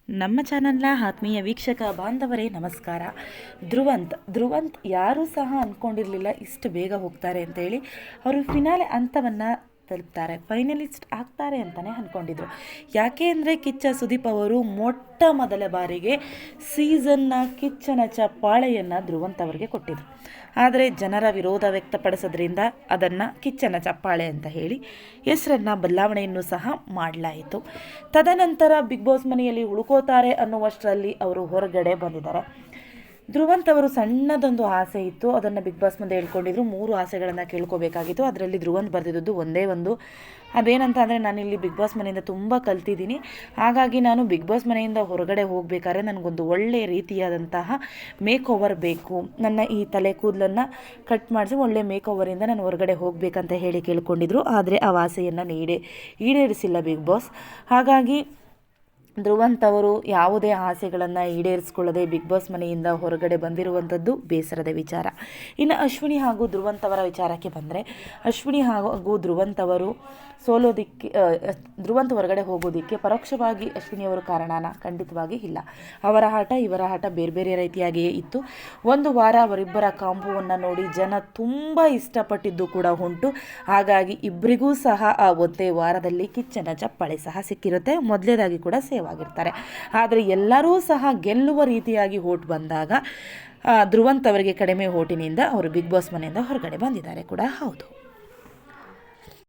ನಮ್ಮ ಚಾನಲ್ನ ಆತ್ಮೀಯ ವೀಕ್ಷಕ ಬಾಂಧವರೇ ನಮಸ್ಕಾರ. ಧ್ರುವಂತ್ ಯಾರೂ ಸಹ ಅಂದ್ಕೊಂಡಿರಲಿಲ್ಲ ಇಷ್ಟು ಬೇಗ ಹೋಗ್ತಾರೆ ಅಂತೇಳಿ. ಅವರು ಫಿನಾಲೆ ಹಂತವನ್ನು ತಲುಪ್ತಾರೆ, ಫೈನಲಿಸ್ಟ್ ಆಗ್ತಾರೆ ಅಂತಲೇ ಅಂದ್ಕೊಂಡಿದ್ರು. ಯಾಕೆ ಅಂದರೆ ಸುದೀಪ್ ಅವರು ಮೊಟ್ಟ ಮೊದಲ ಬಾರಿಗೆ ಸೀಸನ್ನ ಕಿಚ್ಚನ ಚಪ್ಪಾಳೆಯನ್ನು ಧ್ರುವಂತ್ ಅವರಿಗೆ ಕೊಟ್ಟಿದ್ರು. ಆದರೆ ಜನರ ವಿರೋಧ ವ್ಯಕ್ತಪಡಿಸೋದ್ರಿಂದ ಅದನ್ನು ಕಿಚ್ಚನ ಚಪ್ಪಾಳೆ ಅಂತ ಹೇಳಿ ಹೆಸರನ್ನು ಬದಲಾವಣೆಯನ್ನು ಸಹ ಮಾಡಲಾಯಿತು. ತದನಂತರ ಬಿಗ್ ಬಾಸ್ ಮನೆಯಲ್ಲಿ ಉಳ್ಕೋತಾರೆ ಅನ್ನುವಷ್ಟರಲ್ಲಿ ಅವರು ಹೊರಗಡೆ ಬಂದಿದ್ದಾರೆ. ಧ್ರುವಂತ್ ಅವರು ಸಣ್ಣದೊಂದು ಆಸೆ ಇತ್ತು, ಅದನ್ನು ಬಿಗ್ ಬಾಸ್ ಮುಂದೆ ಹೇಳ್ಕೊಂಡಿದ್ರು. 3 ಆಸೆಗಳನ್ನು ಕೇಳ್ಕೋಬೇಕಾಗಿತ್ತು. ಅದರಲ್ಲಿ ಧ್ರುವಂತ್ ಬರೆದಿದ್ದು ಒಂದೇ ಒಂದು, ಅದೇನಂತ ಅಂದರೆ ನಾನಿಲ್ಲಿ ಬಿಗ್ ಬಾಸ್ ಮನೆಯಿಂದ ತುಂಬ ಕಲ್ತಿದ್ದೀನಿ, ಹಾಗಾಗಿ ನಾನು ಬಿಗ್ ಬಾಸ್ ಮನೆಯಿಂದ ಹೊರಗಡೆ ಹೋಗಬೇಕಾದ್ರೆ ನನಗೊಂದು ಒಳ್ಳೆಯ ರೀತಿಯಾದಂತಹ ಮೇಕ್ ಓವರ್ ಬೇಕು, ನನ್ನ ಈ ತಲೆ ಕೂದಲನ್ನು ಕಟ್ ಮಾಡಿಸಿ ಒಳ್ಳೆ ಮೇಕ್ ಓವರಿಂದ ನಾನು ಹೊರಗಡೆ ಹೋಗಬೇಕಂತ ಹೇಳಿ ಕೇಳ್ಕೊಂಡಿದ್ರು. ಆದರೆ ಆ ಆಸೆಯನ್ನು ಈಡೇರಿಸಿಲ್ಲ ಬಿಗ್ ಬಾಸ್. ಹಾಗಾಗಿ ಧ್ರುವಂತ್ ಅವರು ಯಾವುದೇ ಆಸೆಗಳನ್ನು ಈಡೇರಿಸಿಕೊಳ್ಳದೆ ಬಿಗ್ ಬಾಸ್ ಮನೆಯಿಂದ ಹೊರಗಡೆ ಬಂದಿರುವಂಥದ್ದು ಬೇಸರದ ವಿಚಾರ. ಇನ್ನು ಅಶ್ವಿನಿ ಹಾಗೂ ಧ್ರುವಂತ್ ಅವರ ವಿಚಾರಕ್ಕೆ ಬಂದರೆ, ಅಶ್ವಿನಿ ಹಾಗೂ ಧ್ರುವಂತ್ ಅವರು ಧ್ರುವಂತ್ ಹೊರಗಡೆ ಹೋಗೋದಕ್ಕೆ ಪರೋಕ್ಷವಾಗಿ ಅಶ್ವಿನಿಯವರು ಕಾರಣನ ಖಂಡಿತವಾಗಿ ಇಲ್ಲ. ಅವರ ಆಟ ಇವರ ಆಟ ಬೇರೆ ಬೇರೆ ರೀತಿಯಾಗಿಯೇ ಇತ್ತು. ಒಂದು ವಾರ ಅವರಿಬ್ಬರ ಕಾಂಬೋವನ್ನು ನೋಡಿ ಜನ ತುಂಬ ಇಷ್ಟಪಟ್ಟಿದ್ದು ಕೂಡ ಉಂಟು. ಹಾಗಾಗಿ ಇಬ್ಬರಿಗೂ ಸಹ ಆ ಒಂದೇ ವಾರದಲ್ಲಿ ಕಿಚ್ಚನ ಚಪ್ಪಾಳೆ ಸಹ ಸಿಕ್ಕಿರುತ್ತೆ, ಮೊದಲೇದಾಗಿ ಕೂಡ ಸೇವ್ ಆಗಿರ್ತಾರೆ. ಆದರೆ ಎಲ್ಲರೂ ಸಹ ಗೆಲ್ಲುವ ರೀತಿಯಾಗಿ ಓಟ್ ಬಂದಾಗ ಧ್ರುವಂತ್ ಅವರಿಗೆ ಕಡಿಮೆ ಓಟಿನಿಂದ ಅವರು ಬಿಗ್ ಬಾಸ್ ಮನೆಯಿಂದ ಹೊರಗಡೆ ಬಂದಿದ್ದಾರೆ ಕೂಡ ಹೌದು.